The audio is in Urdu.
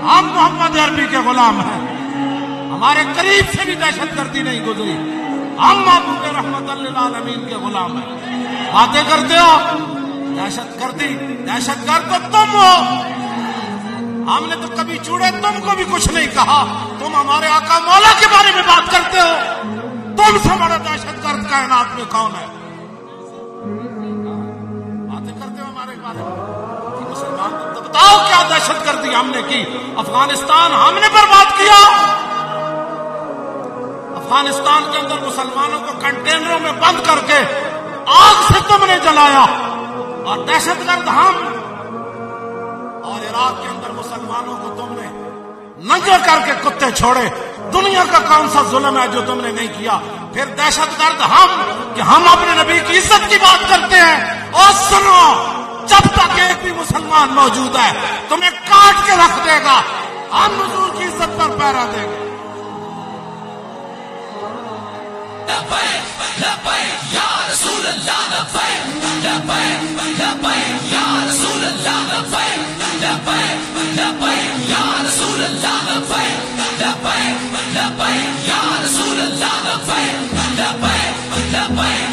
ہم محمد عربی کے غلام ہیں، ہمارے قریب سے بھی دہشت گردی نہیں گزری، ہم محبوب رحمت للعالمین کے غلام ہیں۔ باتیں کرتے ہو دہشت گردی، دہشت گرد تو تم ہو، ہم نے تو کبھی چوڑے تم کو بھی کچھ نہیں کہا، تم ہمارے آقا مولا کے بارے میں بات کرتے ہو، تم سے بڑا دہشت گرد کائنات میں کون ہے؟ باتیں کرتے ہو ہمارے بارے میں، مسلمان تو بتاؤ کیا دہشت گردی ہم نے کی؟ افغانستان ہم نے برباد کیا، افغانستان کے اندر مسلمانوں کو کنٹینروں میں بند کر کے آگ سے تم نے جلایا، اور دہشت گرد ہم، اور عراق کے اندر مسلمانوں کو تم نے ننگے کر کے کتے چھوڑے۔ دنیا کا کون سا ظلم ہے جو تم نے نہیں کیا؟ پھر دہشت گرد ہم کہ ہم اپنے نبی کی عزت کی بات کرتے ہیں، اور سنو جب تک ایک بھی مسلمان موجود ہے تمہیں کاٹ کے رکھ دے گا، ہم حضور کی عزت پر پہرا دیں گے۔ لبیک لبیک یا رسول اللہ، لبیک لبیک لبیک یا رسول اللہ، لبیک لبیک لبیک یا رسول اللہ، لبیک لبیک لبیک یا رسول اللہ، لبیک لبیک لبیک